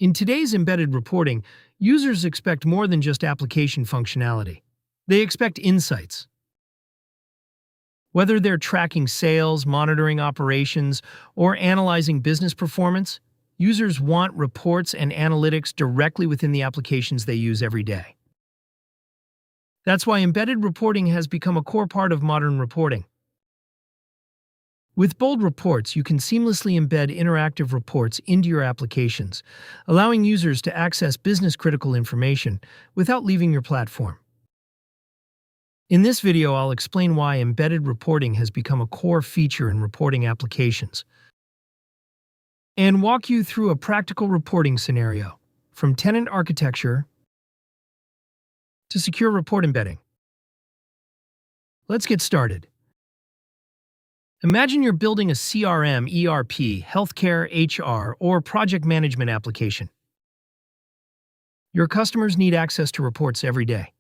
In today's embedded reporting, users expect more than just application functionality. They expect insights. Whether they're tracking sales, monitoring operations, or analyzing business performance, users want reports and analytics directly within the applications they use every day. That's why embedded reporting has become a core part of modern reporting. With Bold Reports, you can seamlessly embed interactive reports into your applications, allowing users to access business-critical information without leaving your platform. In this video, I'll explain why embedded reporting has become a core feature in reporting applications, and walk you through a practical reporting scenario, from tenant architecture to secure report embedding. Let's get started. Imagine you're building a CRM, ERP, healthcare, HR, or project management application. Your customers need access to reports every day.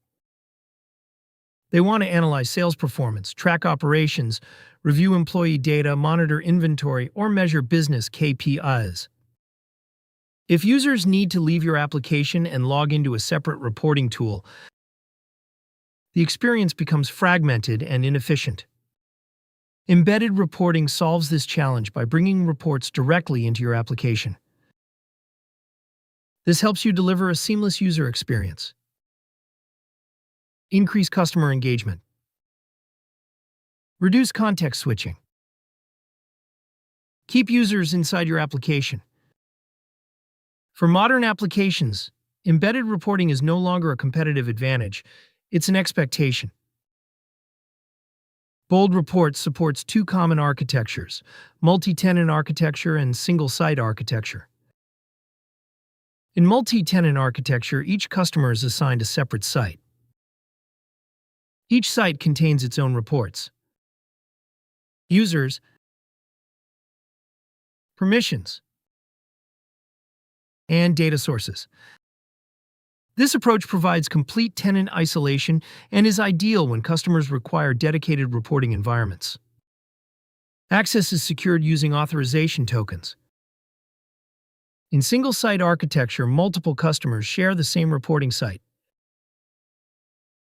They want to analyze sales performance, track operations, review employee data, monitor inventory, or measure business KPIs. If users need to leave your application and log into a separate reporting tool, the experience becomes fragmented and inefficient. Embedded reporting solves this challenge by bringing reports directly into your application. This helps you deliver a seamless user experience. Increase customer engagement. Reduce context switching. Keep users inside your application. For modern applications, embedded reporting is no longer a competitive advantage, it's an expectation. Bold Reports supports two common architectures, multi-tenant architecture and single-site architecture. In multi-tenant architecture, each customer is assigned a separate site. Each site contains its own reports, users, permissions, and data sources. This approach provides complete tenant isolation and is ideal when customers require dedicated reporting environments. Access is secured using authorization tokens. In single-site architecture, multiple customers share the same reporting site.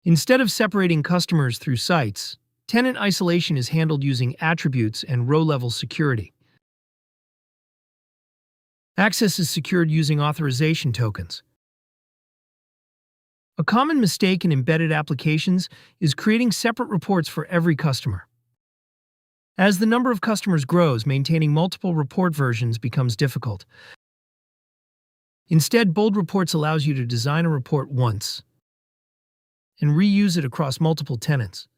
Instead of separating customers through sites, tenant isolation is handled using attributes and row-level security. Access is secured using authorization tokens. A common mistake in embedded applications is creating separate reports for every customer. As the number of customers grows, maintaining multiple report versions becomes difficult. Instead, Bold Reports allows you to design a report once and reuse it across multiple tenants.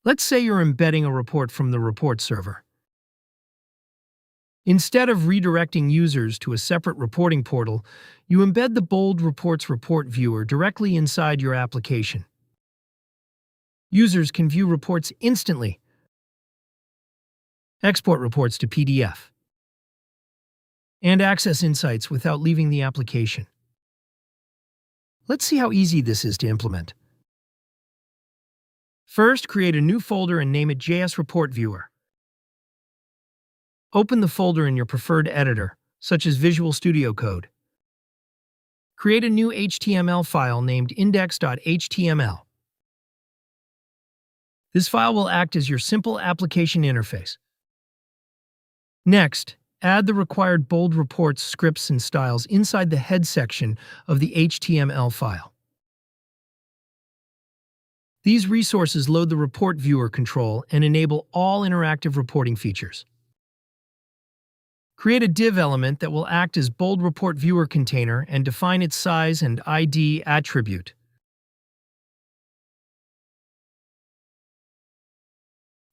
Let's say you're embedding a report from the report server. Instead of redirecting users to a separate reporting portal, you embed the Bold Reports report viewer directly inside your application. Users can view reports instantly, export reports to PDF, and access insights without leaving the application. Let's see how easy this is to implement. First, create a new folder and name it JS Report Viewer. Open the folder in your preferred editor, such as Visual Studio Code. Create a new HTML file named index.html. This file will act as your simple application interface. Next, add the required Bold Reports scripts and styles inside the head section of the HTML file. These resources load the report viewer control and enable all interactive reporting features. Create a div element that will act as Bold Report Viewer container and define its size and ID attribute.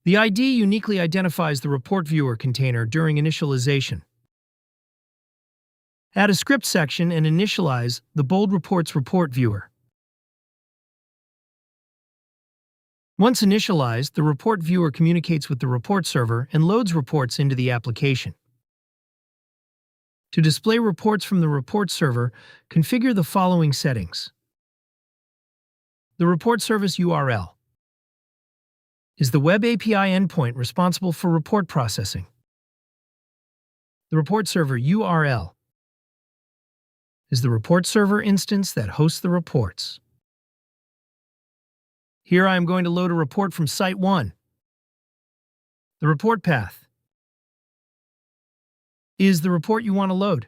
The ID uniquely identifies the report viewer container during initialization. Add a script section and initialize the Bold Reports report viewer. Once initialized, the report viewer communicates with the report server and loads reports into the application. To display reports from the report server, configure the following settings. The report service URL. Is the Web API endpoint responsible for report processing? The report server URL is the report server instance that hosts the reports. Here I am going to load a report from Site 1. The report path is the report you want to load.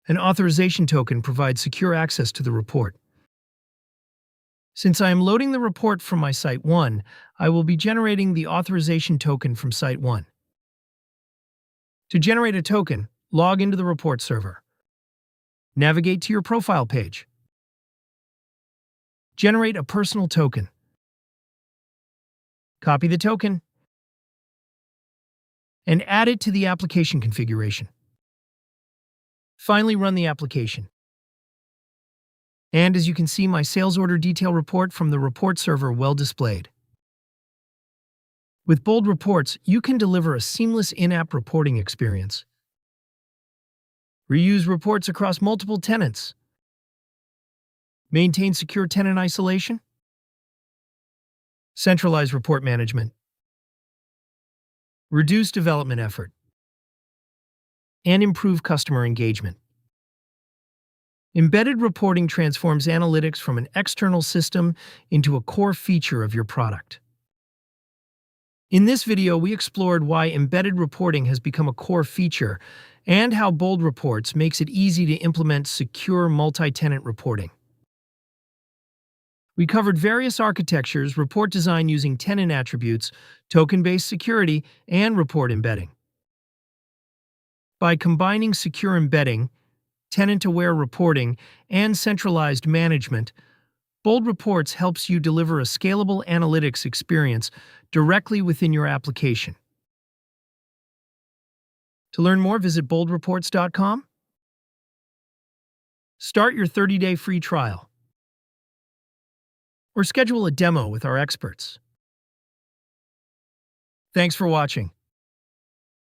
An authorization token provides secure access to the report. Since I am loading the report from my Site 1, I will be generating the authorization token from Site 1. To generate a token, log into the report server. Navigate to your profile page. Generate a personal token. Copy the token and add it to the application configuration. Finally, run the application. And as you can see, my sales order detail report from the report server well displayed. With Bold Reports, you can deliver a seamless in-app reporting experience. Reuse reports across multiple tenants. Maintain secure tenant isolation. Centralize report management. Reduce development effort. And improve customer engagement. Embedded reporting transforms analytics from an external system into a core feature of your product. In this video, we explored why embedded reporting has become a core feature and how Bold Reports makes it easy to implement secure multi-tenant reporting. We covered various architectures, report design using tenant attributes, token-based security, and report embedding. By combining secure embedding, tenant-aware reporting, and centralized management, Bold Reports helps you deliver a scalable analytics experience directly within your application. To learn more, visit boldreports.com. Start your 30-day free trial, or schedule a demo with our experts. Thanks for watching.